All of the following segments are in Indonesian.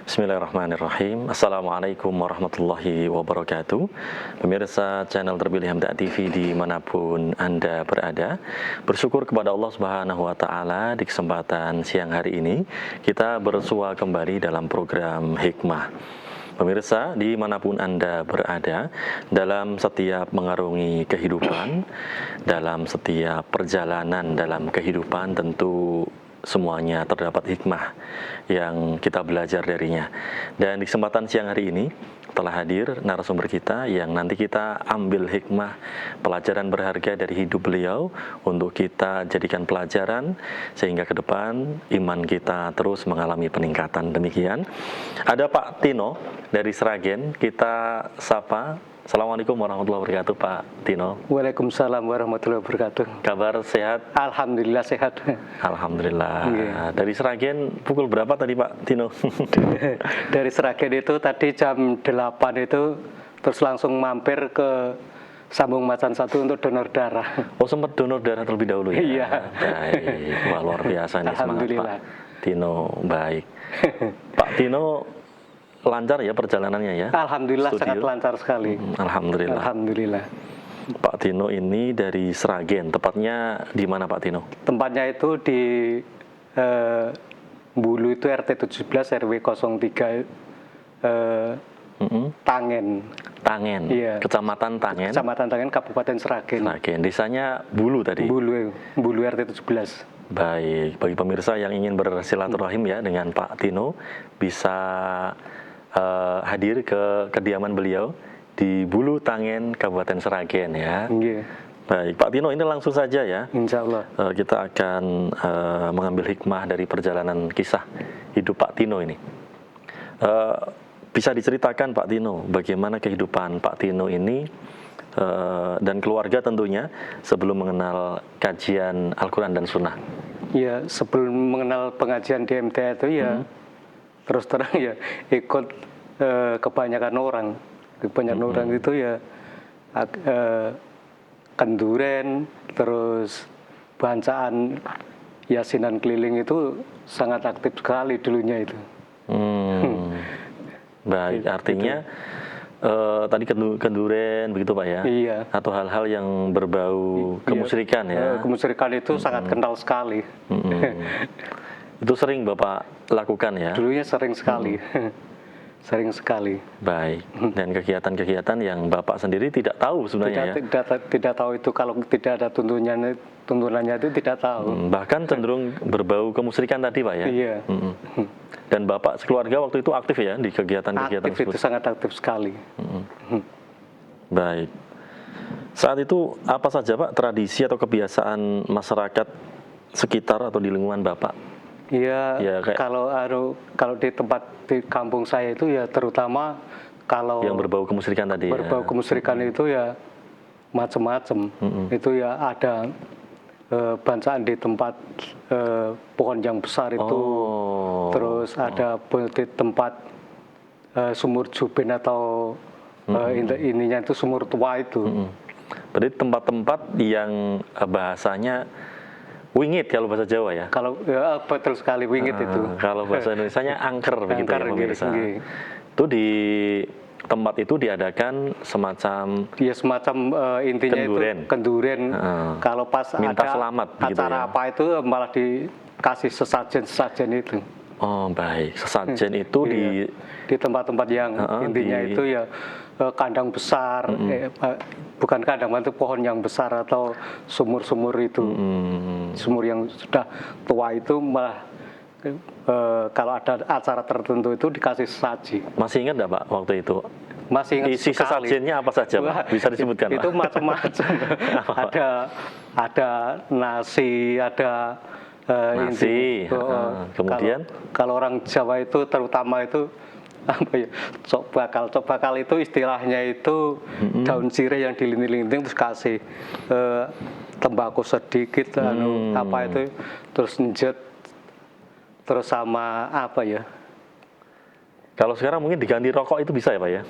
Bismillahirrahmanirrahim. Assalamualaikum warahmatullahi wabarakatuh. Pemirsa channel terpilih Hamda TV dimanapun Anda berada, bersyukur kepada Allah Subhanahu wa Ta'ala di kesempatan siang hari ini kita bersua kembali dalam program Hikmah. Pemirsa, dimanapun Anda berada, dalam setiap mengarungi kehidupan, dalam setiap perjalanan dalam kehidupan, tentu semuanya terdapat hikmah yang kita belajar darinya. Dan di kesempatan siang hari ini telah hadir narasumber kita yang nanti kita ambil hikmah pelajaran berharga dari hidup beliau untuk kita jadikan pelajaran sehingga ke depan iman kita terus mengalami peningkatan. Demikian. Ada Pak Tino dari Sragen, kita sapa. Assalamualaikum warahmatullahi wabarakatuh, Pak Tino. Waalaikumsalam warahmatullahi wabarakatuh. Kabar sehat? Alhamdulillah sehat. Alhamdulillah. Dari Sragen pukul berapa tadi, Pak Tino? Dari Sragen itu tadi jam 8 itu terus langsung mampir ke Sambung Macan 1 untuk donor darah. Oh, sempat donor darah terlebih dahulu ya? Iya. Baik, wah luar biasa nih semangat Pak Tino. Baik. Pak Tino, lancar ya perjalanannya ya? Alhamdulillah studio. Sangat lancar sekali. Alhamdulillah. Alhamdulillah. Pak Tino ini dari Sragen, tepatnya di mana Pak Tino? Tempatnya itu di Bulu itu RT 17 RW 03 Tangen. Tangen. Iya. Kecamatan Tangen. Kecamatan Tangen, Kabupaten Sragen. Sragen. Desanya Bulu tadi. Bulu RT 17. Baik, bagi pemirsa yang ingin bersilaturahim ya dengan Pak Tino, bisa hadir ke kediaman beliau di Bulu Tangen, Kabupaten Sragen ya. Baik, Pak Tino, ini langsung saja ya. Insya Allah. Kita akan mengambil hikmah dari perjalanan kisah hidup Pak Tino ini. Bisa diceritakan Pak Tino, bagaimana kehidupan Pak Tino ini dan keluarga tentunya sebelum mengenal kajian Al-Quran dan Sunnah? Ya, sebelum mengenal pengajian di MTA itu ya terus terang ya ikut kebanyakan orang itu ya kenduren, terus bacaan yasinan keliling itu sangat aktif sekali dulunya itu. Baik, artinya tadi kenduren begitu Pak ya? Iya. Atau hal-hal yang berbau kemusyrikan ya? Kemusyrikan itu sangat kental sekali. Itu sering Bapak lakukan ya? Dulunya sering sekali. Sering sekali. Baik. Dan kegiatan-kegiatan yang Bapak sendiri tidak tahu sebenarnya tidak tahu itu, kalau tidak ada tuntunannya itu tidak tahu. Bahkan cenderung berbau kemusyrikan tadi Pak ya? Iya. Dan Bapak sekeluarga waktu itu aktif ya di kegiatan-kegiatan tersebut? Aktif, itu sangat aktif sekali. Baik. Saat itu apa saja Pak tradisi atau kebiasaan masyarakat sekitar atau di lingkungan Bapak? Iya, kalau di tempat di kampung saya itu ya terutama kalau yang berbau kemusyrikan tadi. Berbau kemusyrikan itu ya macam-macam. Itu ya ada bacaan di tempat pohon yang besar itu, terus ada di tempat sumur jubin atau ininya itu sumur tua itu. Berarti tempat-tempat yang bahasanya wingit kalau bahasa Jawa ya? Kalau ya, betul sekali wingit itu. Kalau bahasa Indonesianya angker begitu ya pemirsa. Itu di tempat itu diadakan semacam intinya kenduren. Kalau pas minta ada selamat acara apa itu malah dikasih sesajen itu. Oh baik, sesajen itu di tempat-tempat yang intinya itu ya kandang besar, bukan kandang, itu pohon yang besar atau sumur-sumur itu. Sumur yang sudah tua itu malah kalau ada acara tertentu itu dikasih sesaji. Masih ingat nggak Pak waktu itu? Masih ingat. Isi sesajennya apa saja Pak? Bisa disebutkan itu Pak? Macam-macam. ada nasi, ada nasi. Kemudian kalau orang Jawa itu terutama itu apa ya, cok bakal itu istilahnya itu daun sirih yang dilinting-linting terus kasih tembakau sedikit, apa itu, terus njet, terus sama apa ya, kalau sekarang mungkin diganti rokok itu bisa ya Pak ya?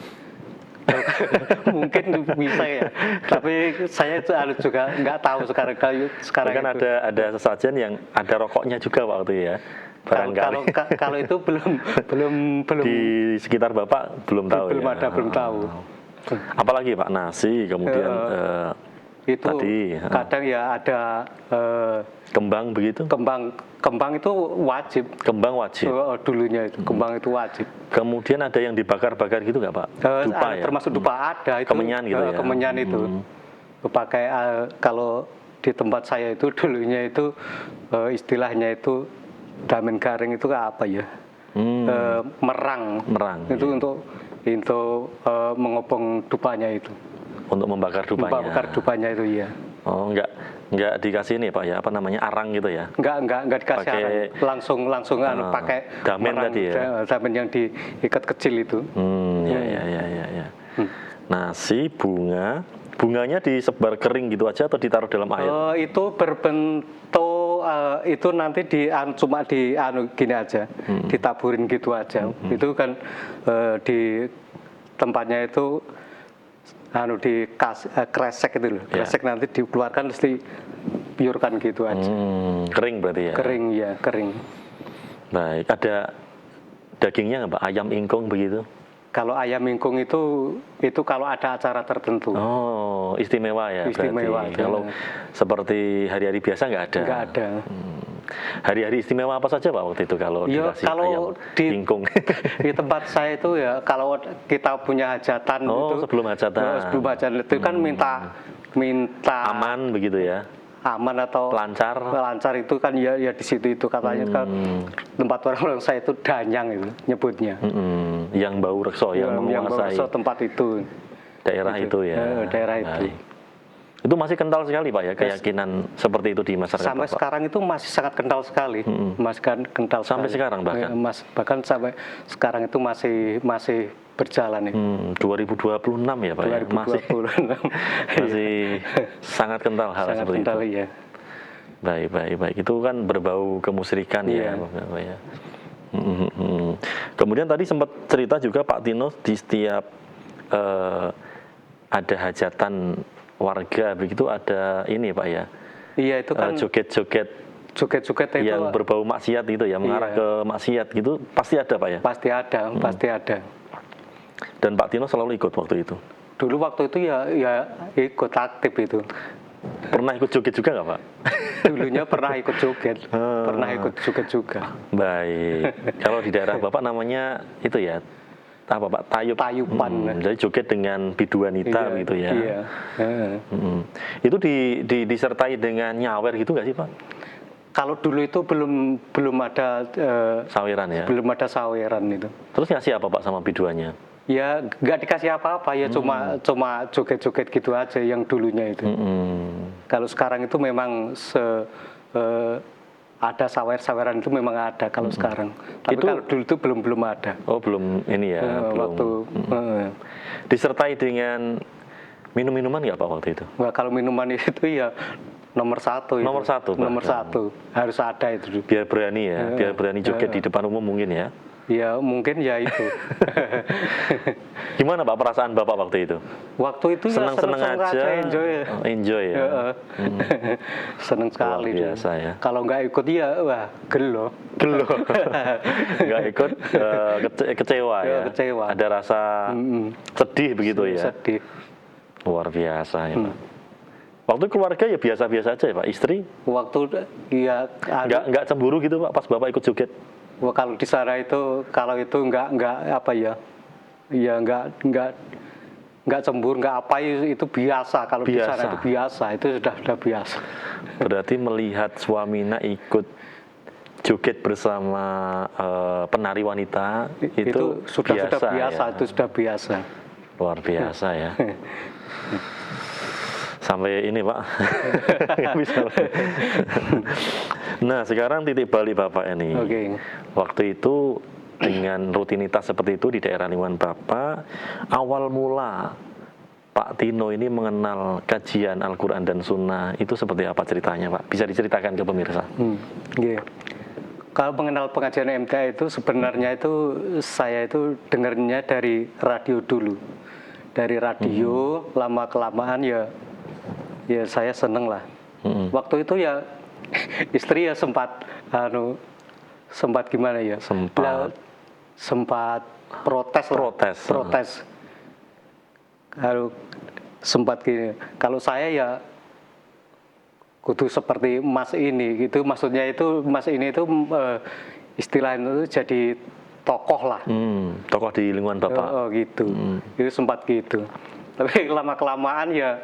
Mungkin bisa ya, tapi saya juga nggak tahu sekarang kan itu. ada sesajen yang ada rokoknya juga waktu ya. barangkali. Kalau itu belum Di sekitar Bapak belum tahu belum ya? ada, belum tahu. Apalagi Pak, nasi, kemudian Itu tadi kadang ya ada kembang begitu? kembang itu wajib. Kembang wajib. Dulunya itu kembang itu wajib. Kemudian ada yang dibakar-bakar gitu nggak Pak? Dupa ya? Termasuk dupa ada itu. Kemenyan gitu ya? Kemenyan itu. Pakai kalau di tempat saya itu dulunya itu istilahnya itu damen garing itu apa ya? Merang. Itu iya. untuk mengopong dupanya itu. Untuk membakar dupanya. Membakar dupanya itu ya. Oh, nggak dikasih ini Pak ya, apa namanya, arang gitu ya? Nggak dikasih arang. Langsung pakai damen tadi ya? Damen yang diikat kecil itu. Ya. Nasi, bunganya disebar kering gitu aja atau ditaruh dalam air? Itu berbentuk itu nanti cuma gini aja, ditaburin gitu aja. Itu kan di tempatnya itu kresek itu loh. Kresek nanti dikeluarkan terus dipiurkan gitu aja. Kering berarti ya? Kering ya, kering. Baik, ada dagingnya nggak Pak? Ayam ingkung begitu? Kalau ayam ingkung itu kalau ada acara tertentu. Oh, istimewa ya? Istimewa. Berarti. Kalau seperti hari-hari biasa nggak ada? Nggak ada. Hari-hari istimewa apa saja Pak waktu itu kalau dikasih ayam ingkung? Di tempat saya itu ya kalau kita punya hajatan sebelum hajatan itu kan minta aman begitu ya? Aman atau lancar itu kan ya di situ itu katanya kan tempat orang saya itu danyang itu nyebutnya. Yang bau rekso yang menguasai. Yang bau rekso tempat itu. Daerah itu ya. Daerah itu. Itu masih kental sekali Pak ya, keyakinan seperti itu di masyarakat sampai Bapak? Sekarang itu masih sangat kental sekali. Masih kental sampai sekali. Sekarang bahkan? Bahkan sampai sekarang itu masih berjalan. 2026 ya Pak 2026. Masih sangat kental hal sangat seperti kental, itu. Iya. Baik. Itu kan berbau kemusyrikan ya Bapak ya. Kemudian tadi sempat cerita juga Pak Tino di setiap ada hajatan warga begitu ada ini Pak ya. Iya itu kan joget-joget itu yang berbau maksiat gitu ya, mengarah ke maksiat gitu pasti ada Pak ya? Pasti ada. Dan Pak Tino selalu ikut waktu itu? Dulu waktu itu ya ikut aktif itu. Pernah ikut joget juga nggak Pak? Dulunya pernah ikut joget, pernah ikut joget juga. Baik. Kalau di daerah Bapak namanya itu ya, apa Pak? Tayupan. Jadi joget dengan biduan hitam gitu ya. Iya. Itu disertai dengan nyawer gitu nggak sih Pak? Kalau dulu itu belum ada saweran ya. Belum ada saweran itu. Terus ngasih apa Pak sama biduannya? Ya nggak dikasih apa-apa ya cuma joget-joget gitu aja yang dulunya itu. Kalau sekarang itu memang ada saweran itu memang ada kalau sekarang. Tapi kalau dulu itu belum ada. Oh belum ini ya. Belum. Disertai dengan minum-minuman nggak Pak waktu itu? Wah, kalau minuman itu ya nomor satu. Nomor satu harus ada itu. Biar berani ya, biar berani joget di depan umum mungkin ya. Ya mungkin ya itu. Gimana Pak perasaan Bapak waktu itu? Waktu itu senang-senang aja, enjoy ya. Senang sekali. Luar biasa ya. Kalau nggak ikut ya wah gelo. Nggak ikut kecewa ya. Kecewa. Ada rasa sedih begitu ya. Sedih. Luar biasa ya Pak. Waktu keluarga ya biasa-biasa aja ya Pak, istri? Waktu ya nggak cemburu gitu Pak pas Bapak ikut joget? Wah, kalau di sana itu nggak apa ya nggak cemburu nggak apa itu biasa kalau di sana itu biasa itu sudah biasa. Berarti melihat suamina ikut joget bersama penari wanita itu sudah biasa ya? Itu sudah biasa. Luar biasa ya. Sampai ini Pak. Nah sekarang titik balik Bapak ini. Waktu itu dengan rutinitas seperti itu di daerah lingkungan Bapak, awal mula Pak Tino ini mengenal kajian Al-Quran dan Sunnah itu seperti apa ceritanya Pak? Bisa diceritakan ke pemirsa? Kalau mengenal pengajian MTA itu sebenarnya itu saya itu dengarnya dari radio dulu. Dari radio lama-kelamaan ya saya seneng lah. Waktu itu ya istri ya sempat sempat gimana ya? Sempat protes lah. Protes. Kalau sempat gini, kalau saya ya kudu seperti Mas ini gitu, maksudnya itu Mas ini itu istilahnya itu jadi tokoh lah. Tokoh di lingkungan Bapak. Gitu. Itu sempat gitu. Tapi lama-kelamaan ya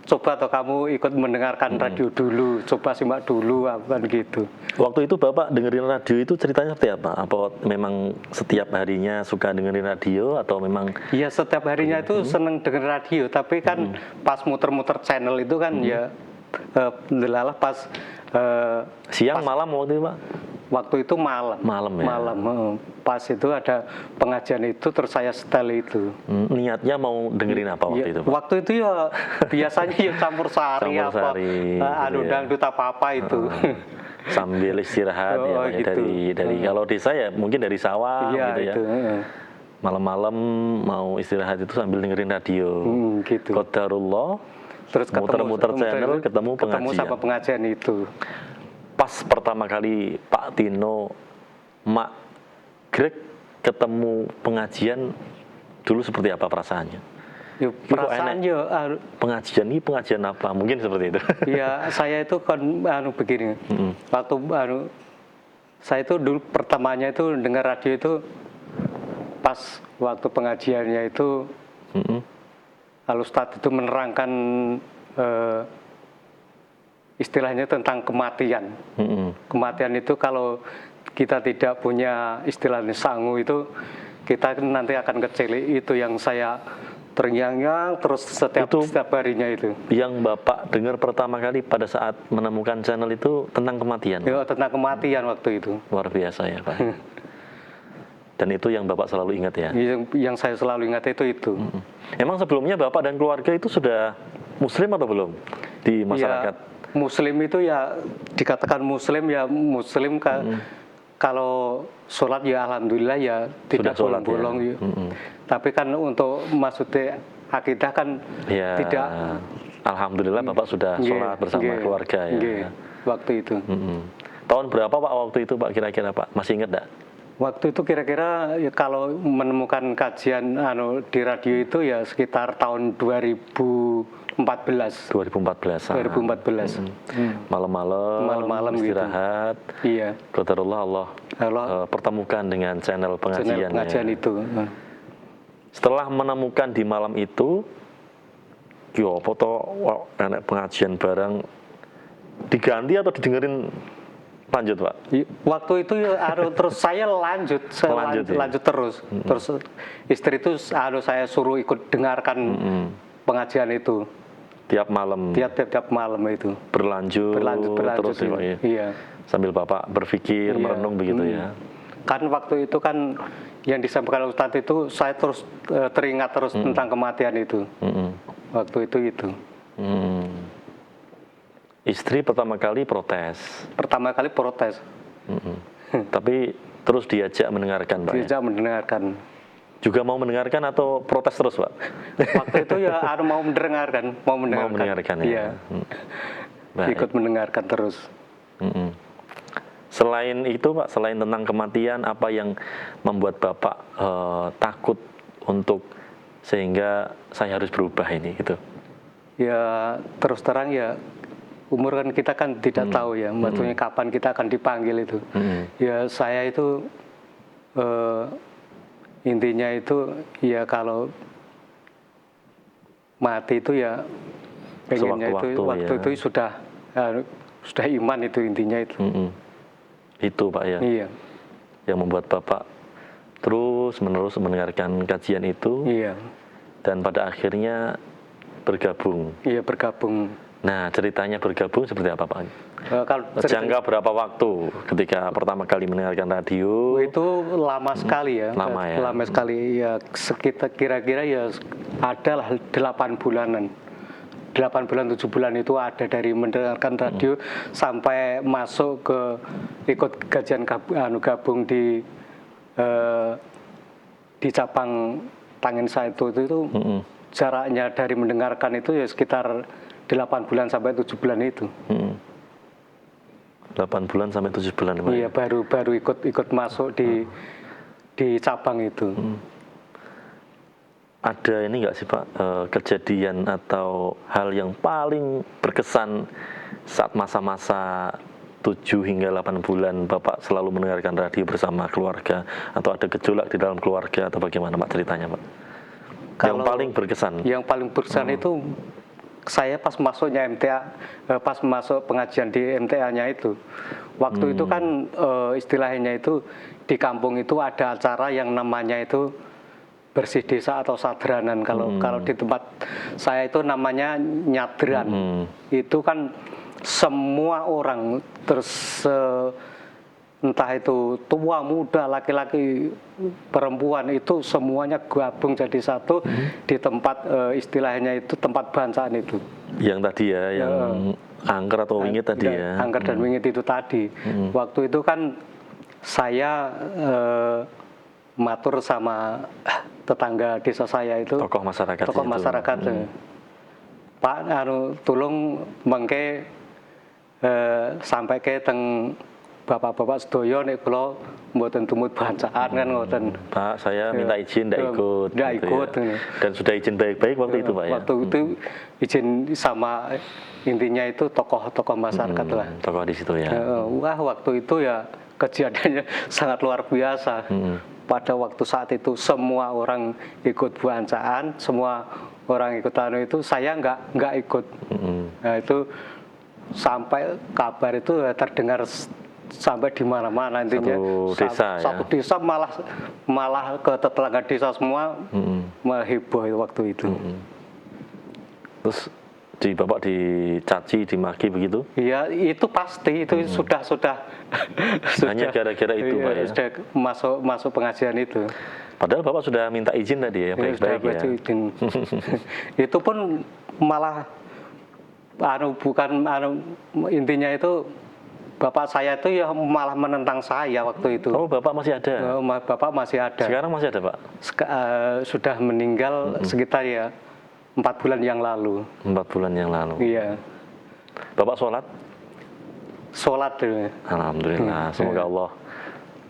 coba atau kamu ikut mendengarkan radio dulu, coba simak dulu apa gitu. Waktu itu Bapak dengerin radio itu ceritanya seperti apa? Apa memang setiap harinya suka dengerin radio atau memang? Iya, setiap harinya itu seneng dengerin radio, tapi kan pas muter-muter channel itu kan ya delalah pas siang malam waktu itu Pak? Waktu itu malam. Pas itu ada pengajian itu terus saya setel itu. Niatnya mau dengerin apa waktu itu Pak? Waktu itu ya biasanya ya campur sari dangdut apa itu. Sambil istirahat gitu. dari kalau desa ya mungkin dari sawah gitu ya. Malam-malam mau istirahat itu sambil dengerin radio. Gitu. Qadarullah. Terus muter-muter channel ketemu sama pengajian itu. Pas pertama kali Pak Tino, Mak Greg ketemu pengajian dulu seperti apa perasaannya? Ya, perasaannya pengajian ini pengajian apa? Mungkin seperti itu. Ya saya itu kan begini. Waktu saya itu dulu pertamanya itu dengar radio itu pas waktu pengajiannya itu Al-Ustadz itu menerangkan istilahnya tentang kematian. Kematian itu kalau kita tidak punya istilahnya sangu itu kita nanti akan kecil. Itu yang saya terngiang-ngiang terus setiap harinya itu. Yang Bapak dengar pertama kali pada saat menemukan channel itu tentang kematian? Ya, tentang kematian waktu itu. Luar biasa ya Pak. Dan itu yang Bapak selalu ingat ya? Yang saya selalu ingat itu. Emang sebelumnya Bapak dan keluarga itu sudah Muslim atau belum di masyarakat? Ya, Muslim itu ya dikatakan Muslim ya Muslim kalau sholat ya alhamdulillah ya tidak bolong-bolong ya. Tapi kan untuk maksudnya akidah kan tidak. Alhamdulillah Bapak sudah sholat bersama keluarga ya. Waktu itu. Tahun berapa Pak waktu itu Pak kira-kira Pak? Masih ingat enggak? Waktu itu kira-kira ya, kalau menemukan kajian di radio itu ya sekitar tahun 2014. Malam-malam istirahat. Gitu. Iya. Qadarullah Allah pertemukan dengan channel pengajian itu. Setelah menemukan di malam itu, foto pengajian bareng diganti atau didengerin lanjut Pak? Waktu itu terus saya lanjut terus. Terus istri itu saya suruh ikut dengarkan pengajian itu. Tiap malam. Tiap malam itu. Berlanjut terus ya Pak ya. Iya. Sambil Bapak berpikir, merenung begitu ya. Kan waktu itu kan yang disampaikan Ustadz itu saya terus teringat terus tentang kematian itu. Waktu itu. Istri pertama kali protes. Tapi terus diajak mendengarkan Pak. Diajak mendengarkan. Juga mau mendengarkan atau protes terus Pak? Waktu itu ya mau mendengarkan. Mau mendengarkan ya. Ikut mendengarkan terus. Selain itu Pak, selain tentang kematian, apa yang membuat Bapak takut untuk sehingga saya harus berubah ini gitu? Ya terus terang ya umur kan kita kan tidak tahu ya, maksudnya kapan kita akan dipanggil itu. Ya saya itu intinya itu ya kalau mati itu ya pengennya waktu itu sudah iman itu intinya itu. Itu Pak ya. Iya. Yang membuat Bapak terus menerus mendengarkan kajian itu. Iya. Dan pada akhirnya bergabung. Iya, bergabung. Nah, ceritanya bergabung seperti apa Pak? Jangka berapa waktu ketika pertama kali mendengarkan radio? Itu lama sekali ya. Lama sekali ya, sekitar kira-kira ya adalah 8 bulanan. 8 bulan 7 bulan itu ada dari mendengarkan radio sampai masuk ke ikut kajian gabung di cabang Tangen saya itu jaraknya dari mendengarkan itu ya sekitar 8 bulan sampai 7 bulan itu. 8 bulan sampai 7 bulan Pak. Iya, baru ikut masuk di cabang itu. Ada ini nggak sih Pak, kejadian atau hal yang paling berkesan saat masa-masa 7 hingga 8 bulan Bapak selalu mendengarkan radio bersama keluarga, atau ada gejolak di dalam keluarga, atau bagaimana Pak ceritanya Pak? Yang paling berkesan. Yang paling berkesan itu saya pas masuknya MTA, pas masuk pengajian di MTA-nya itu. Waktu itu kan istilahnya itu di kampung itu ada acara yang namanya itu bersih desa atau sadranan. Kalau di tempat saya itu namanya nyadran. Itu kan semua orang, terus entah itu tua, muda, laki-laki, perempuan, itu semuanya gabung jadi satu di tempat istilahnya itu tempat bancaan itu. Yang tadi ya, yang angker atau wingit tadi ya. Angker dan wingit itu tadi. Waktu itu kan saya matur sama tetangga desa saya itu. Tokoh masyarakat. Tokoh masyarakat. Pak, tolong mengke sampai ke teng bapak-bapak sedoyo nek kula mboten tumut bancaan kan ngoten. Pak, saya minta izin ndak ikut. Ndak gitu ikut. Ya. Dan sudah izin baik-baik waktu itu Pak ya. Waktu itu izin sama intinya itu tokoh-tokoh masyarakat lah. Tokoh di situ ya. Wah, waktu itu ya kejadiannya sangat luar biasa. Pada waktu saat itu semua orang ikut bancaan, semua orang ikut itu, saya nggak ikut. Nah, itu sampai kabar itu terdengar sampai di mana-mana intinya. Satu desa malah ke tetangga desa semua heboh waktu itu. Terus Bapak dicaci, dimaki begitu? Iya, itu pasti itu sudah hanya gara-gara itu Pak ya. Sudah masuk pengajian itu. Padahal Bapak sudah minta izin tadi ya, baik-baik ya. Izin. Itu pun malah intinya itu bapak saya itu ya malah menentang saya waktu itu. Oh, Bapak masih ada? Bapak masih ada. Sekarang masih ada Pak? Sudah meninggal sekitar ya 4 bulan yang lalu. 4 bulan yang lalu? Iya. Bapak sholat? Sholat dulu. Alhamdulillah, semoga Allah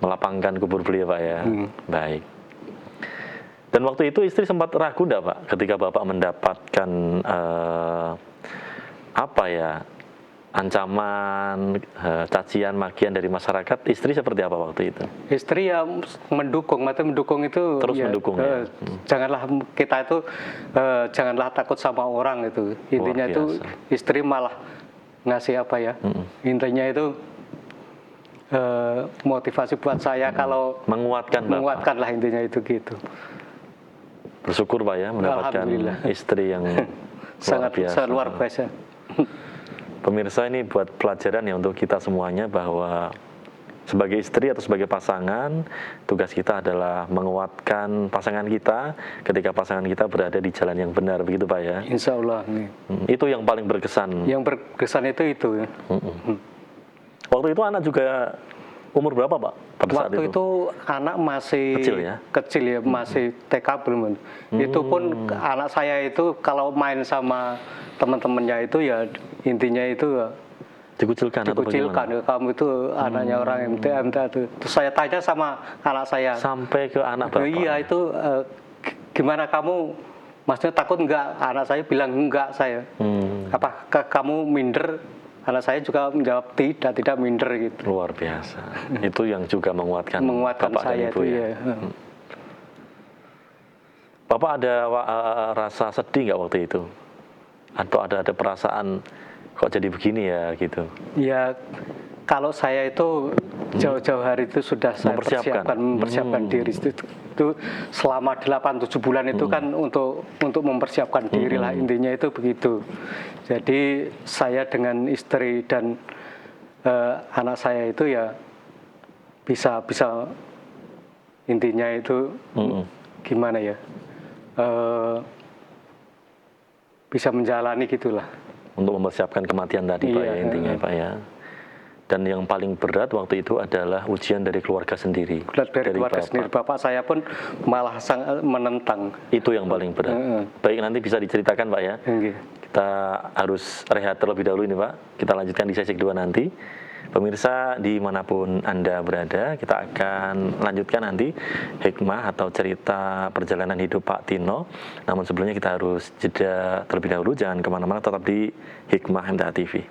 melapangkan kubur beliau Pak ya. Baik. Dan waktu itu istri sempat ragu enggak Pak ketika Bapak mendapatkan ancaman, cacian, makian dari masyarakat, istri seperti apa waktu itu? Istri ya mendukung itu. Terus ya, mendukung ya? Janganlah kita itu, janganlah takut sama orang itu. Intinya itu istri malah ngasih apa ya? Intinya itu motivasi buat saya kalau menguatkan lah intinya itu gitu. Bersyukur Pak ya mendapatkan istri yang sangat luar biasa. Pemirsa, ini buat pelajaran ya untuk kita semuanya bahwa sebagai istri atau sebagai pasangan, tugas kita adalah menguatkan pasangan kita ketika pasangan kita berada di jalan yang benar, begitu Pak ya? Insya Allah. Itu yang paling berkesan. Yang berkesan itu ya. Waktu itu anak juga umur berapa Pak? Waktu itu anak masih kecil ya, masih TK belum. Itu pun anak saya itu kalau main sama teman-temannya itu ya intinya itu ya dikucilkan ya, kamu itu anaknya orang MTA itu. Terus saya tanya sama anak saya. Sampai ke anak Bapak? Iya, itu gimana kamu, maksudnya takut enggak? Anak saya bilang enggak saya. Apakah kamu minder? Anak saya juga menjawab tidak minder gitu. Luar biasa. Itu yang juga menguatkan Bapak saya dan Ibu itu, ya. Bapak ada rasa sedih nggak waktu itu? Atau ada perasaan kok jadi begini ya gitu? Ya, kalau saya itu jauh-jauh hari itu sudah saya mempersiapkan diri itu selama 8-7 bulan itu kan untuk mempersiapkan diri lah, intinya itu begitu. Jadi saya dengan istri dan anak saya itu ya bisa intinya itu gimana ya, bisa menjalani gitulah. Untuk mempersiapkan kematian tadi Pak ya, intinya Pak ya. Dan yang paling berat waktu itu adalah ujian dari keluarga sendiri. Dari keluarga sendiri, Bapak saya pun malah sangat menentang. Itu yang paling berat. Baik, nanti bisa diceritakan Pak ya. Kita harus rehat terlebih dahulu ini Pak. Kita lanjutkan di sesi kedua nanti. Pemirsa dimanapun Anda berada, kita akan lanjutkan nanti hikmah atau cerita perjalanan hidup Pak Tino. Namun sebelumnya kita harus jeda terlebih dahulu, jangan kemana-mana, tetap di Hikmah MTA TV.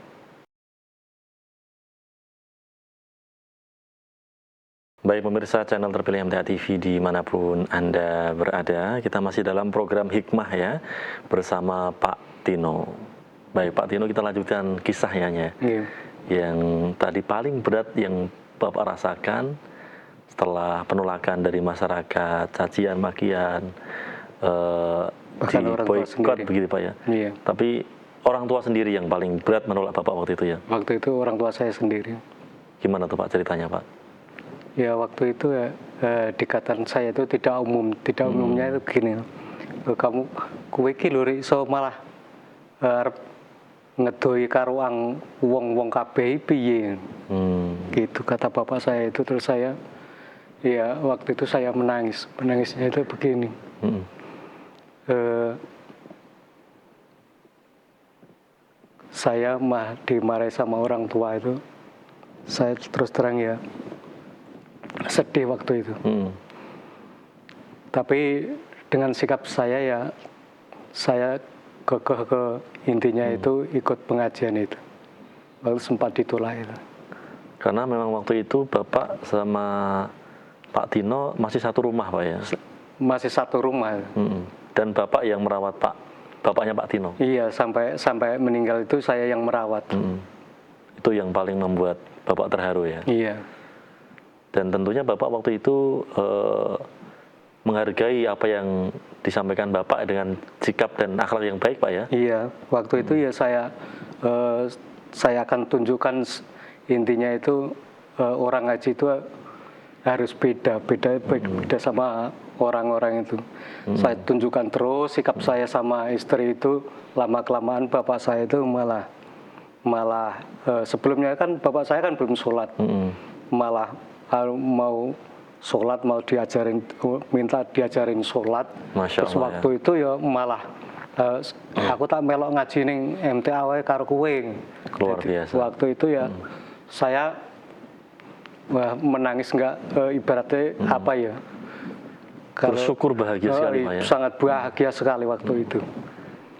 Baik pemirsa channel terpilih MTA TV dimanapun Anda berada, kita masih dalam program Hikmah ya, bersama Pak Tino. Baik Pak Tino, kita lanjutkan kisahnya. Yang tadi paling berat yang Bapak rasakan setelah penolakan dari masyarakat, cacian, makian, di boykot begitu Pak ya. Iya. Tapi orang tua sendiri yang paling berat menolak Bapak waktu itu ya? Waktu itu orang tua saya sendiri. Gimana tuh Pak ceritanya Pak? Ya waktu itu ya dikatakan saya itu tidak umum. Tidak umumnya itu gini, kamu kowe iki lho iso malah ngedoi karo wong-wong kabeh piye. Gitu kata bapak saya itu. Terus saya ya waktu itu saya menangis. Menangisnya itu begini. Saya dimarahi sama orang tua itu, saya terus terang ya sedih waktu itu. Tapi dengan sikap saya ya saya kekeh ke intinya itu ikut pengajian itu. Lalu sempat ditolak itu. Karena memang waktu itu Bapak sama Pak Tino masih satu rumah Pak ya? Masih satu rumah. Dan Bapak yang merawat bapaknya Pak Tino? Iya, sampai meninggal itu saya yang merawat. Itu yang paling membuat Bapak terharu ya? Iya. Dan tentunya Bapak waktu itu menghargai apa yang disampaikan Bapak dengan sikap dan akhlak yang baik Pak ya? Iya, waktu itu ya saya akan tunjukkan intinya itu orang ngaji itu harus beda sama orang-orang itu. Saya tunjukkan terus sikap saya sama istri itu, lama-kelamaan bapak saya itu malah sebelumnya kan bapak saya kan belum sholat, malah mau sholat, mau minta diajarin sholat. Terus waktu itu ya malah aku tak melok ngaji ning MTA wae karo kowe. Luar biasa. Waktu itu ya saya menangis ibaratnya apa ya? Bersyukur bahagia sekali Pak ya. Sangat bahagia sekali waktu itu.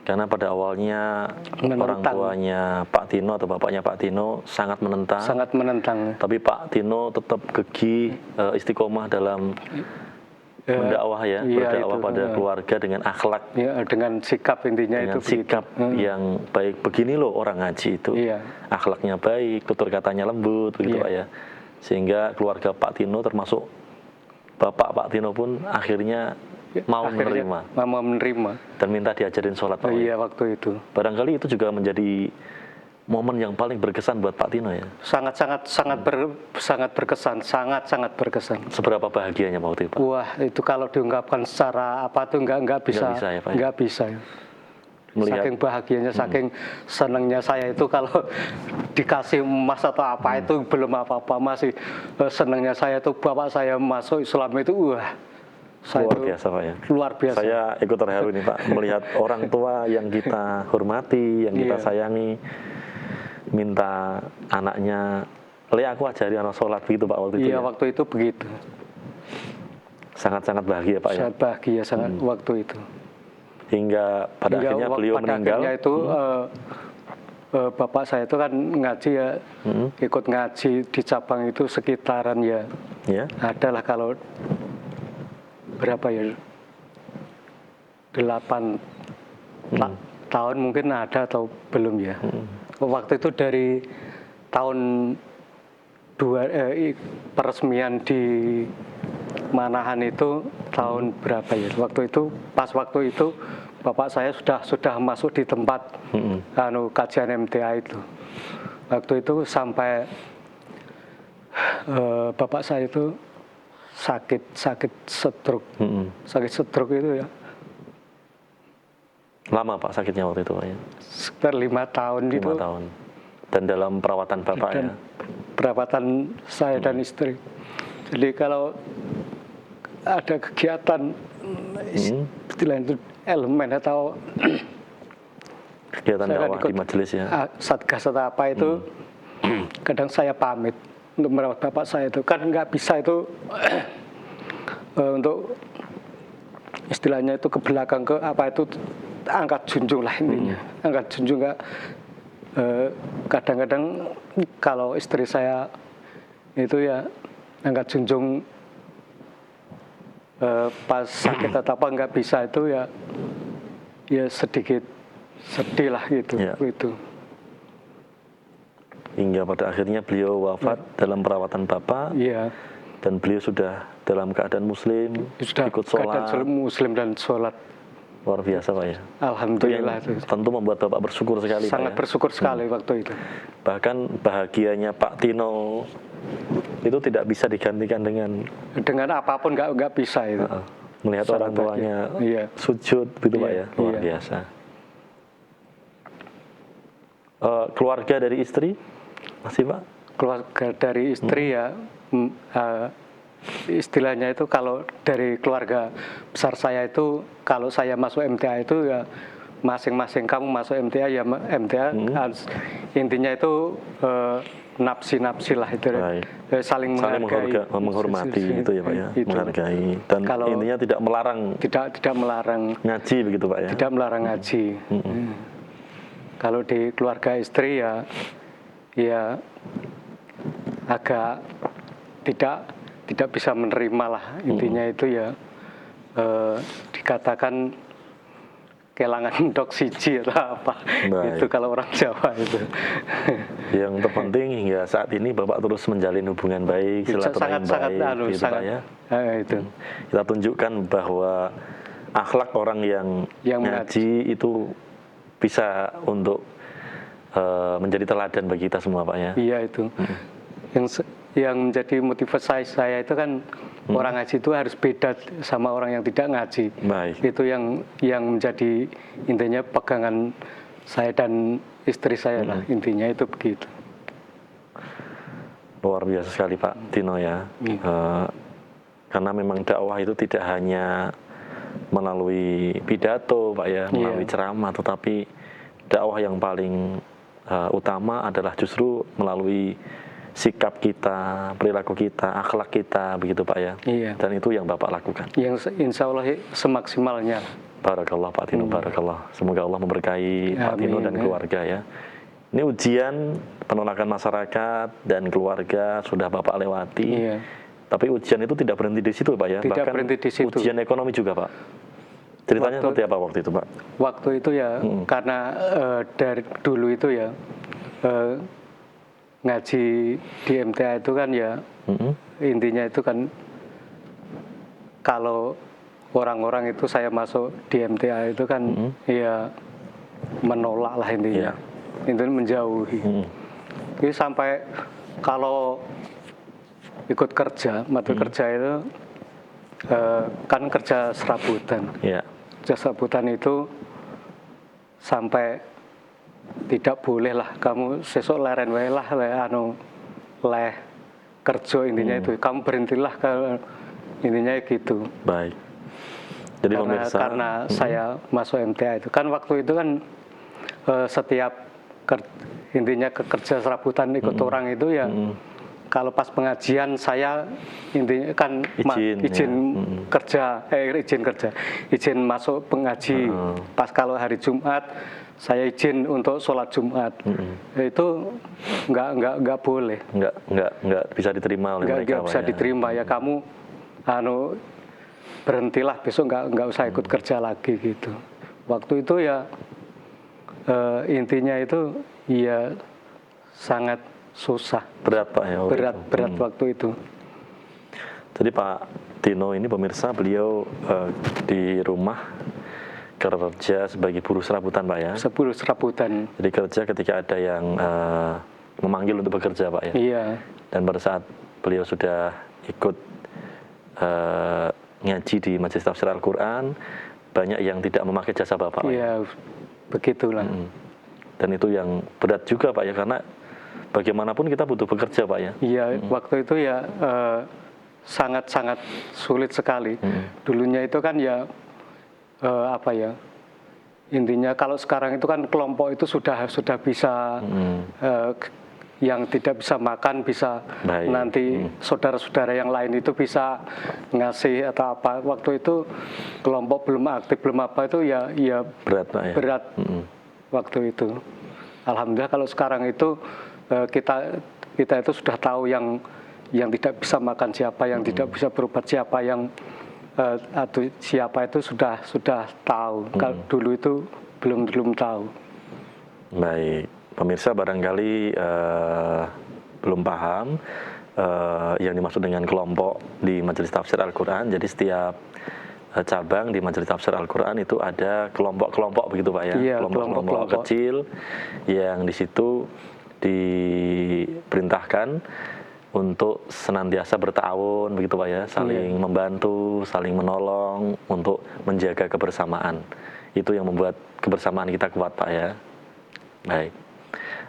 Karena pada awalnya orang tuanya Pak Tino atau bapaknya Pak Tino sangat menentang. Sangat menentang. Tapi Pak Tino tetap gigih, istiqomah dalam mendakwah ya, berdakwah pada keluarga dengan akhlak. Ya, dengan sikap intinya dengan itu. Sikap yang baik. Begini loh orang ngaji itu. Akhlaknya baik, tutur katanya lembut, begitu Pak ya. Sehingga keluarga Pak Tino termasuk Bapak Pak Tino pun akhirnya mau menerima dan minta diajarin sholat Pak. Iya waktu itu. Barangkali itu juga menjadi momen yang paling berkesan buat Pak Tino ya. Sangat berkesan, sangat berkesan. Seberapa bahagianya waktu itu Pak? Wah itu kalau diungkapkan secara apa tuh nggak bisa ya, Pak, nggak bisa. Melihat. Saking bahagianya, saking senangnya saya itu kalau dikasih emas atau apa itu belum apa-apa, masih senangnya saya itu bapak saya masuk Islam itu luar biasa Pak ya. Luar biasa. Saya ikut terharu nih Pak melihat orang tua yang kita hormati, yang kita sayangi, minta anaknya, aku ajari anak sholat begitu Pak waktu itu. Iya waktu itu begitu. Sangat-sangat bahagia Pak ya. Sangat bahagia waktu itu. Hingga pada akhirnya beliau meninggal. Akhirnya itu bapak saya itu kan ngaji ya, ikut ngaji di cabang itu sekitaran ya. Adalah kalau berapa ya, 8 tahun mungkin ada atau belum ya. Waktu itu dari tahun peresmian di Manahan itu tahun berapa ya? Waktu itu bapak saya sudah masuk di tempat kajian MTA itu. Waktu itu sampai bapak saya itu sakit stroke. Sakit stroke itu ya. Lama Pak sakitnya waktu itu Pak ya? Sekitar 5 tahun itu. 5 tahun. Dan dalam perawatan Bapak ya? Perawatan saya dan istri. Jadi kalau ada kegiatan istilah itu elemen atau kegiatan dakwah di majelis ya, satgas atau apa itu kadang saya pamit untuk merawat bapak saya itu kan nggak bisa itu untuk istilahnya itu ke belakang ke apa itu angkat junjung lah intinya. Angkat junjung nggak kadang-kadang kalau istri saya itu ya angkat junjung pas sakit atau apa nggak bisa itu ya sedikit sedih lah gitu. Ya. Gitu. Hingga pada akhirnya beliau wafat dalam perawatan Bapak, Iya. dan beliau sudah dalam keadaan muslim, Sudah ikut keadaan sholat. muslim dan sholat. Luar biasa Pak ya. Alhamdulillah Itu itu. yang tentu membuat Bapak bersyukur sekali Sangat Pak ya. bersyukur sekali waktu itu. Bahkan bahagianya Pak Tino itu tidak bisa digantikan dengan Dengan apapun nggak bisa itu. melihat Sangat orang tuanya bahagia. Iya. sujud gitu Pak Iya, ya. Luar iya. biasa. Keluarga dari istri masih Pak? Keluarga dari istri ya istilahnya itu kalau dari keluarga besar saya itu kalau saya masuk MTA itu ya masing-masing kamu masuk MTA ya MTA intinya itu nafsi lah itu Baik. saling menghormati gitu ya Pak ya, Itu. menghargai dan Kalau intinya tidak melarang tidak melarang ngaji begitu Pak ya. tidak melarang ngaji. Kalau di keluarga istri ya agak tidak bisa menerima lah intinya itu ya dikatakan kelangan endok siji atau apa. Baik. Itu kalau orang Jawa itu. Yang terpenting hingga saat ini Bapak terus menjalin hubungan baik, silaturahim baik, gitu Pak ya. Itu. Kita tunjukkan bahwa akhlak orang yang ngaji itu bisa untuk menjadi teladan bagi kita semua Pak ya. Iya itu. Yang menjadi motivasi saya itu kan orang ngaji itu harus beda sama orang yang tidak ngaji. Baik. Itu yang menjadi intinya pegangan saya dan istri saya lah intinya itu begitu. Luar biasa sekali Pak Tino ya. Karena memang dakwah itu tidak hanya melalui pidato Pak ya, melalui ceramah, tetapi dakwah yang paling utama adalah justru melalui sikap kita, perilaku kita, akhlak kita, begitu Pak ya. Iya. Dan itu yang Bapak lakukan. Yang insya Allah semaksimalnya. Barakallah Pak Tino, barakallah. Semoga Allah memberkahi Pak Tino dan keluarga ya. Ini ujian penolakan masyarakat dan keluarga sudah Bapak lewati. Iya. Tapi ujian itu tidak berhenti di situ Pak ya. Tidak bahkan berhenti di situ. Ujian ekonomi juga Pak. Ceritanya seperti apa waktu itu Pak? Waktu itu ya karena dari dulu itu ya ngaji di MTA itu kan ya intinya itu kan kalau orang-orang itu saya masuk di MTA itu kan ya menolak lah intinya. Intinya menjauhi. Jadi sampai kalau ikut kerja, mata kerja itu kan kerja serabutan. Kerja serabutan itu sampai tidak boleh lah kamu sesok leren wae lah leh kerja intinya itu kamu berhentilah intinya gitu. Baik. Jadi karena saya masuk MTA itu kan waktu itu kan setiap intinya kerja serabutan ikut orang itu ya kalau pas pengajian saya intinya kan izin masuk pengaji. Pas kalau hari Jumat saya izin untuk sholat Jumat. Itu nggak boleh. Nggak bisa diterima oleh mereka. Nggak bisa diterima ya kamu berhentilah besok nggak usah ikut kerja lagi gitu. Waktu itu ya intinya itu ya sangat susah. Berat Pak ya. Berat waktu itu. Jadi Pak Tino ini pemirsa beliau di rumah kerja sebagai buruh serabutan Pak ya. Buruh serabutan. Jadi kerja ketika ada yang memanggil untuk bekerja Pak ya. Iya. Dan pada saat beliau sudah ikut ngaji di Majelis Tafsir Al-Quran, banyak yang tidak memakai jasa Bapak. Iya, begitulah. Dan itu yang berat juga Pak ya, karena bagaimanapun kita butuh bekerja Pak ya. Iya, waktu itu ya sangat-sangat sulit sekali. Dulunya itu kan ya apa ya, intinya kalau sekarang itu kan kelompok itu sudah bisa yang tidak bisa makan bisa Baik. nanti saudara-saudara yang lain itu bisa ngasih atau apa. Waktu itu kelompok belum aktif belum apa itu ya Berat Pak ya. berat waktu itu. Alhamdulillah kalau sekarang itu kita itu sudah tahu yang tidak bisa makan siapa, yang tidak bisa berobat siapa, yang atau siapa itu sudah tahu. Kalau dulu itu belum tahu. Baik, pemirsa barangkali belum paham yang dimaksud dengan kelompok di Majelis Tafsir Al-Quran. Jadi setiap cabang di Majelis Tafsir Al-Quran itu ada kelompok-kelompok begitu Pak ya, Iya, kelompok-kelompok kecil yang di situ diperintahkan untuk senantiasa bertawun begitu Pak ya, saling membantu, saling menolong untuk menjaga kebersamaan. Itu yang membuat kebersamaan kita kuat Pak ya. Baik.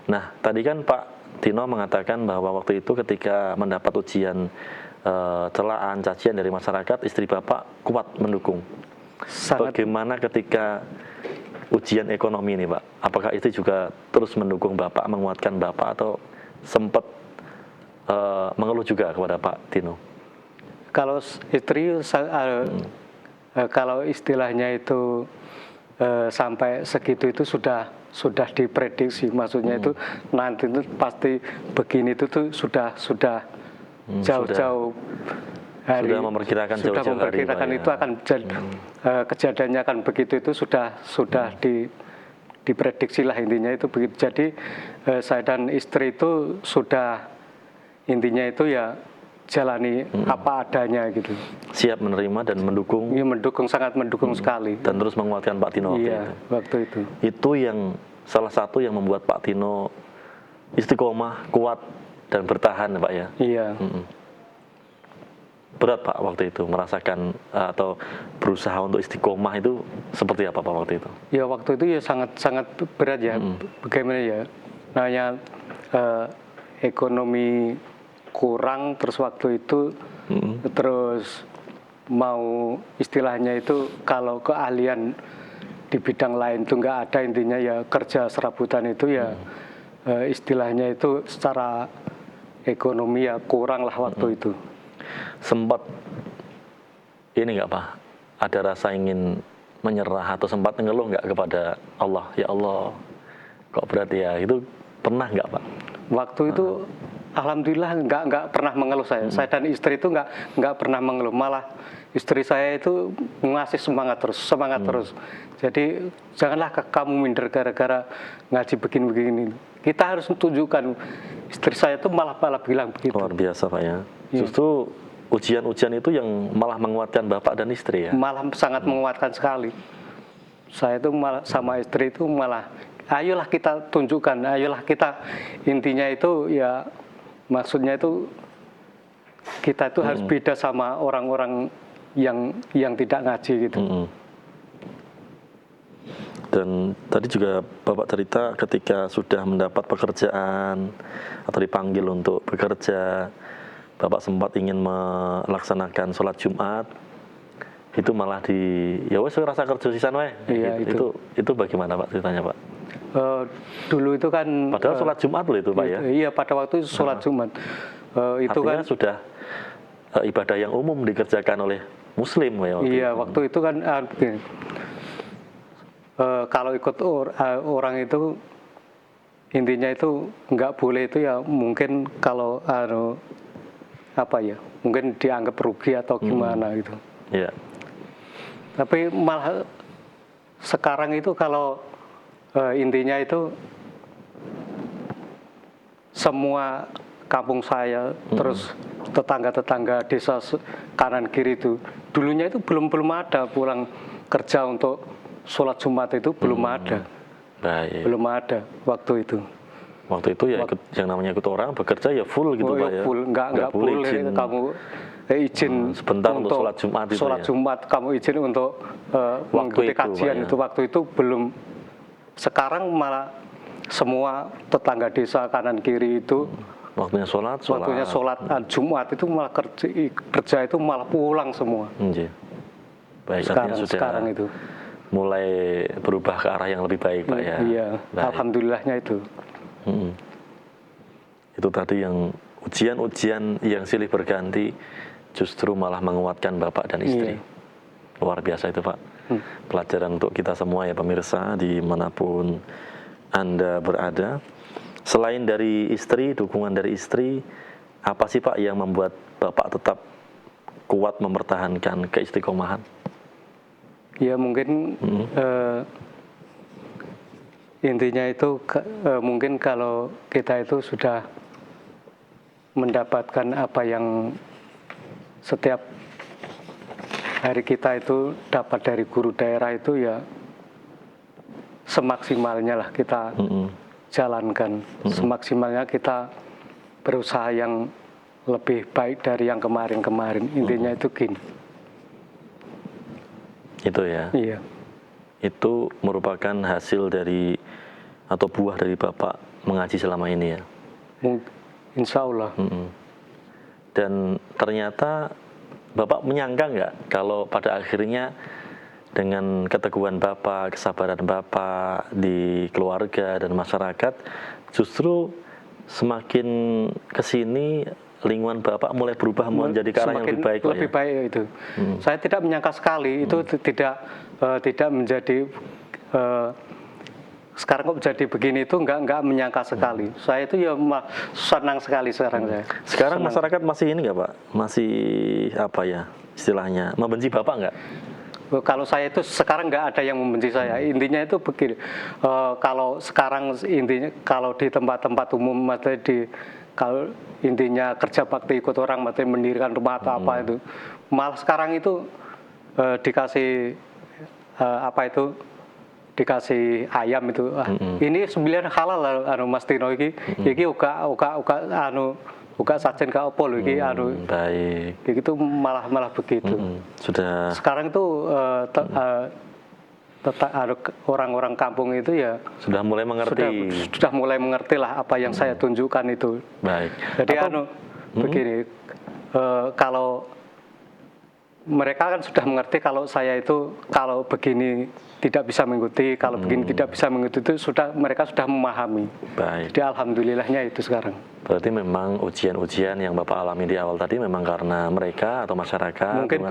Nah, tadi kan Pak Tino mengatakan bahwa waktu itu ketika mendapat ujian celaan, cacian dari masyarakat, istri Bapak kuat mendukung. Sangat. Bagaimana ketika ujian ekonomi ini Pak? Apakah istri juga terus mendukung Bapak, menguatkan Bapak, atau sempat mengeluh juga kepada Pak Tino? Kalau istri, kalau istilahnya itu sampai segitu itu sudah diprediksi, maksudnya itu nanti itu pasti begini itu tuh sudah jauh-jauh hari, sudah memperkirakan jauh-jauh hari, itu akan kejadiannya akan begitu, itu sudah diprediksi lah intinya itu begitu. Jadi saya dan istri itu sudah intinya itu ya jalani apa adanya gitu. Siap menerima dan mendukung. Iya, sangat mendukung sekali. Dan terus menguatkan Pak Tino waktu itu. Itu yang salah satu yang membuat Pak Tino istiqomah, kuat dan bertahan Pak ya. Iya. Berat Pak waktu itu merasakan atau berusaha untuk istiqomah itu seperti apa Pak waktu itu? Ya waktu itu ya sangat berat ya. Bagaimana ya? Namanya ekonomi kurang, terus waktu itu terus mau istilahnya itu kalau keahlian di bidang lain itu nggak ada, intinya ya kerja serabutan itu ya istilahnya itu secara ekonomi ya kurang lah waktu itu. Sempat ini nggak Pak, ada rasa ingin menyerah atau sempat mengeluh nggak kepada Allah, ya Allah kok berat ya, itu pernah nggak Pak? Waktu itu alhamdulillah nggak pernah mengeluh saya. Saya dan istri itu nggak pernah mengeluh, malah istri saya itu ngasih semangat terus. Jadi janganlah kamu minder gara-gara ngaji begini-begini. Kita harus tunjukkan. Istri saya itu malah bilang begitu. Luar biasa Pak ya. Justru ujian-ujian itu yang malah menguatkan Bapak dan istri ya. Malah sangat menguatkan sekali. Saya itu malah sama istri itu malah, ayolah kita tunjukkan, ayolah kita, intinya itu ya maksudnya itu kita itu harus beda sama orang-orang yang tidak ngaji gitu. Dan tadi juga Bapak cerita ketika sudah mendapat pekerjaan atau dipanggil untuk bekerja, Bapak sempat ingin melaksanakan sholat Jumat, itu malah ya wes rasa kerja sisan weh. Iya, itu bagaimana Pak ceritanya Pak? Dulu itu kan padahal sholat Jumat loh itu Pak ya. Iya, pada waktu itu sholat Jumat. Itu artinya kan sudah ibadah yang umum dikerjakan oleh Muslim ya. Waktu itu kan begini. Kalau ikut orang itu intinya itu nggak boleh itu ya, mungkin kalau mungkin dianggap rugi atau gimana gitu. Iya. Tapi malah sekarang itu kalau intinya itu semua kampung saya, terus tetangga-tetangga desa kanan kiri itu dulunya itu belum ada pulang kerja untuk sholat Jumat itu belum ada. Baik. Belum ada waktu itu. Waktu itu ya ikut, yang namanya ikut orang bekerja ya full gitu Pak ya. Full, nggak boleh kamu izin sebentar untuk sholat Jumat itu. Sholat Jumat kamu izin untuk mengikuti kajian itu, waktu itu belum. Sekarang malah semua tetangga desa kanan kiri itu waktunya sholat Jumat itu malah kerja itu malah pulang semua. Baik, sekarang itu mulai berubah ke arah yang lebih baik Pak ya. Iya, alhamdulillahnya itu. Itu tadi yang ujian-ujian yang silih berganti justru malah menguatkan bapak dan istri. Luar biasa itu Pak. Pelajaran untuk kita semua ya pemirsa dimanapun Anda berada. Selain dari istri, dukungan dari istri, apa sih Pak yang membuat bapak tetap kuat mempertahankan keistiqomahan? Ya mungkin intinya itu mungkin kalau kita itu sudah mendapatkan apa yang setiap hari kita itu dapat dari guru daerah itu ya semaksimalnya lah kita jalankan, semaksimalnya kita berusaha yang lebih baik dari yang kemarin-kemarin. Intinya itu gini. Itu ya. Iya. Itu merupakan hasil dari atau buah dari bapak mengaji selama ini ya. Insya Allah. Dan ternyata bapak menyangka nggak kalau pada akhirnya dengan keteguhan bapak, kesabaran bapak di keluarga dan masyarakat, justru semakin kesini lingkungan bapak mulai berubah menjadi ke arah yang lebih baik. Lebih baik itu. Saya tidak menyangka sekali itu tidak menjadi sekarang kok jadi begini itu nggak menyangka sekali. Saya itu ya senang sekali sekarang saya. Sekarang senang. Masyarakat masih ini nggak Pak? Masih apa ya istilahnya? Membenci bapak nggak? Kalau saya itu sekarang nggak ada yang membenci saya. Intinya itu begini. Kalau sekarang intinya kalau di tempat-tempat umum kalau intinya kerja bakti ikut orang mati mendirikan rumah atau apa itu, malah sekarang itu dikasih dikasih ayam itu. Ini 9 halal Mas Tino iki uga sajen ka opo lho iki baik. Begitu malah begitu. Sudah. Sekarang itu orang-orang kampung itu ya sudah mulai mengerti. Sudah mulai mengerti lah apa yang saya tunjukkan itu. Baik. Jadi begini, kalau mereka kan sudah mengerti kalau saya itu kalau begini tidak bisa mengikuti, kalau begini tidak bisa mengikuti itu mereka sudah memahami. Baik. Jadi alhamdulillahnya itu sekarang. Berarti memang ujian-ujian yang Bapak alami di awal tadi memang karena mereka atau masyarakat mungkin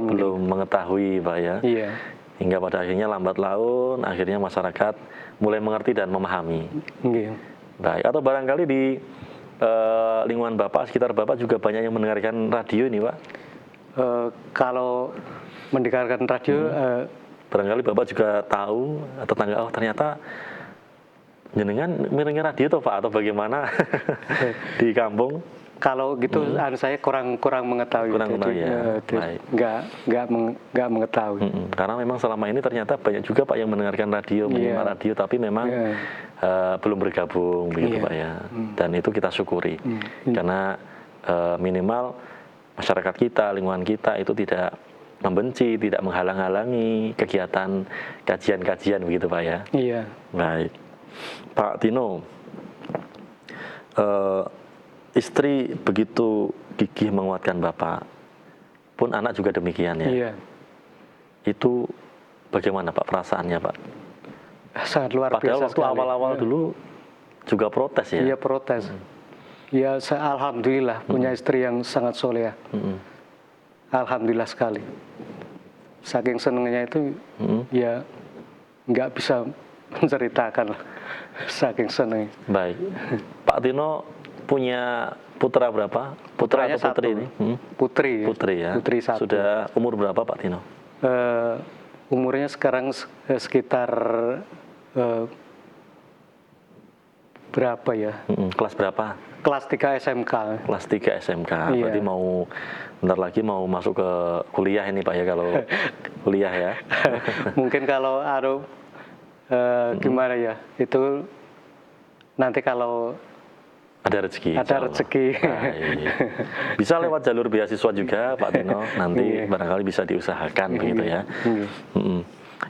belum mengetahui Pak ya. Iya. Hingga pada akhirnya lambat laun akhirnya masyarakat mulai mengerti dan memahami. Iya. Baik. Atau barangkali di lingkungan Bapak, sekitar Bapak juga banyak yang mendengarkan radio ini Pak? Kalau mendengarkan radio, barangkali Bapak juga tahu tetangga, oh ternyata jenengan miringin radio tuh Pak atau bagaimana di kampung? Kalau gitu saya kurang mengetahui. Kurang nggak mengetahui. Karena memang selama ini ternyata banyak juga Pak yang mendengarkan radio, menyimak radio, tapi memang belum bergabung begitu Pak ya. Dan itu kita syukuri karena minimal masyarakat kita, lingkungan kita itu tidak membenci, tidak menghalang-halangi kegiatan kajian-kajian begitu Pak ya. Iya. Baik. Pak Tino, istri begitu gigih menguatkan Bapak, pun anak juga demikian ya. Iya. Itu bagaimana Pak perasaannya Pak? Sangat luar biasa. Padahal waktu awal-awal dulu juga protes ya. Iya protes. Ya, alhamdulillah punya istri yang sangat soleh. Alhamdulillah sekali. Saking senengnya itu, ya nggak bisa menceritakan lah. Saking seneng. Baik. Pak Tino punya putra berapa? Putra atau putri ini? Putri. Putri ya. Putri satu. Sudah umur berapa Pak Tino? Umurnya sekarang sekitar berapa ya? Kelas berapa? Kelas 3 SMK. Kelas 3 SMK. Iya. Berarti bentar lagi mau masuk ke kuliah ini Pak ya, kalau kuliah ya. Mungkin kalau gimana ya? Itu nanti kalau ada rezeki. Ada rezeki. Bisa lewat jalur beasiswa juga Pak Tino. Nanti barangkali bisa diusahakan begitu ya.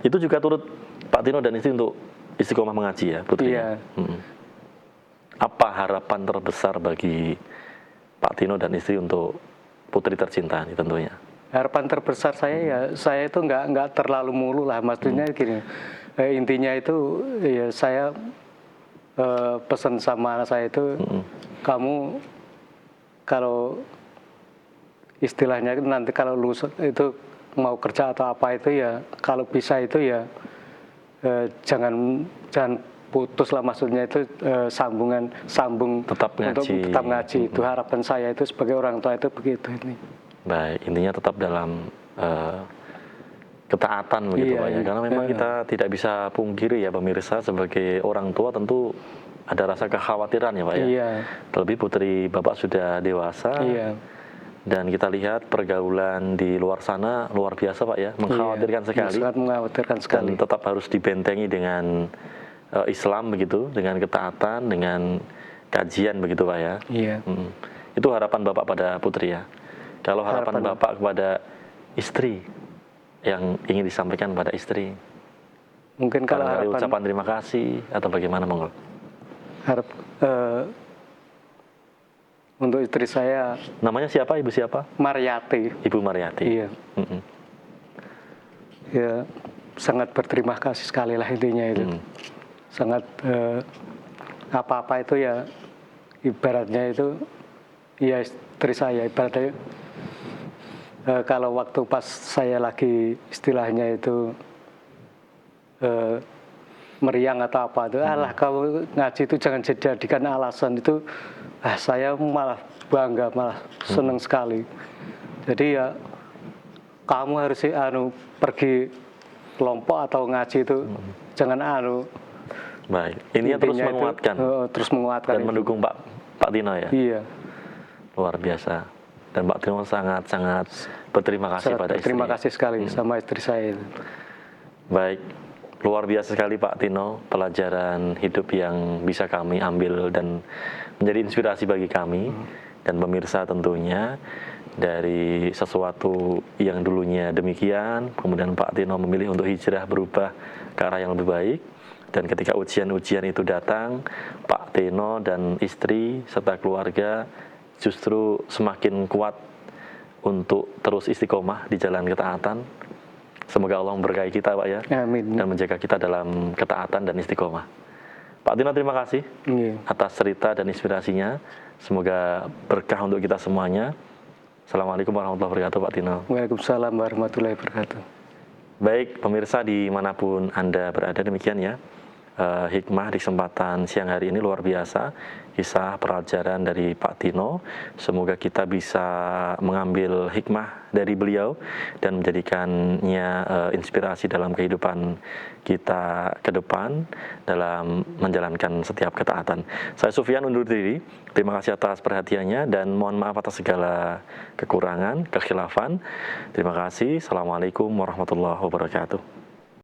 Itu juga turut Pak Tino dan istri untuk istiqomah mengaji ya, putri. Iya. Apa harapan terbesar bagi Pak Tino dan istri untuk putri tercinta ini tentunya? Harapan terbesar saya itu nggak terlalu mulu lah, maksudnya gini. Intinya itu ya saya pesan sama anak saya itu, kamu kalau istilahnya nanti kalau lulus itu mau kerja atau apa itu ya, kalau bisa itu ya jangan putus lah, maksudnya itu sambung Tetap untuk ngaji. tetap ngaji. Itu harapan saya itu sebagai orang tua itu begitu ini. Baik, intinya tetap dalam ketaatan begitu Iya, Pak ya. iya. Karena memang kita tidak bisa pungkiri ya pemirsa, sebagai orang tua tentu ada rasa kekhawatiran ya Pak ya. Iya, Terlebih putri Bapak sudah dewasa. iya, Dan kita lihat pergaulan di luar sana luar biasa Pak ya, mengkhawatirkan iya. sekali. Sangat mengkhawatirkan sekali. Dan tetap harus dibentengi dengan Islam begitu, dengan ketaatan, dengan kajian begitu Pak ya. Iya. Itu harapan Bapak pada putri ya. Kalau harapan Bapak kepada istri, yang ingin disampaikan pada istri, Mungkin kalau dari harapan ucapan terima kasih atau bagaimana monggo? Untuk istri saya, Namanya siapa, ibu siapa? Maryati. Ibu Maryati. Iya. Mm-mm. Ya, sangat berterima kasih sekali lah intinya itu. Sangat apa-apa itu ya ibaratnya itu ya istri saya, ibaratnya kalau waktu pas saya lagi istilahnya itu meriang atau apa itu, alah kamu ngaji itu jangan dijadikan alasan itu, saya malah bangga, malah senang sekali. Jadi ya kamu harus pergi kelompok atau ngaji itu jangan Baik, ininya terus intinya itu, menguatkan terus menguatkan dan itu. mendukung Pak Tino ya. Iya, Luar biasa. Dan Pak Tino sangat berterima kasih sangat pada istri. terima kasih sekali sama istri saya itu. Baik, luar biasa sekali Pak Tino, pelajaran hidup yang bisa kami ambil dan menjadi inspirasi bagi kami dan pemirsa tentunya. Dari sesuatu yang dulunya demikian, kemudian Pak Tino memilih untuk hijrah, berubah ke arah yang lebih baik. Dan ketika ujian-ujian itu datang, Pak Tino dan istri serta keluarga justru semakin kuat untuk terus istiqomah di jalan ketaatan. Semoga Allah memberkahi kita Pak ya, Amin. dan menjaga kita dalam ketaatan dan istiqomah. Pak Tino, terima kasih Iya. atas cerita dan inspirasinya. Semoga berkah untuk kita semuanya. Assalamualaikum warahmatullahi wabarakatuh Pak Tino. Waalaikumsalam warahmatullahi wabarakatuh. Baik pemirsa dimanapun Anda berada, demikian ya hikmah di kesempatan siang hari ini luar biasa, kisah pelajaran dari Pak Tino. Semoga kita bisa mengambil hikmah dari beliau dan menjadikannya inspirasi dalam kehidupan kita ke depan dalam menjalankan setiap ketaatan. Saya Sufyan undur diri. Terima kasih atas perhatiannya dan mohon maaf atas segala kekurangan, kekhilafan. Terima kasih. Assalamualaikum warahmatullahi wabarakatuh.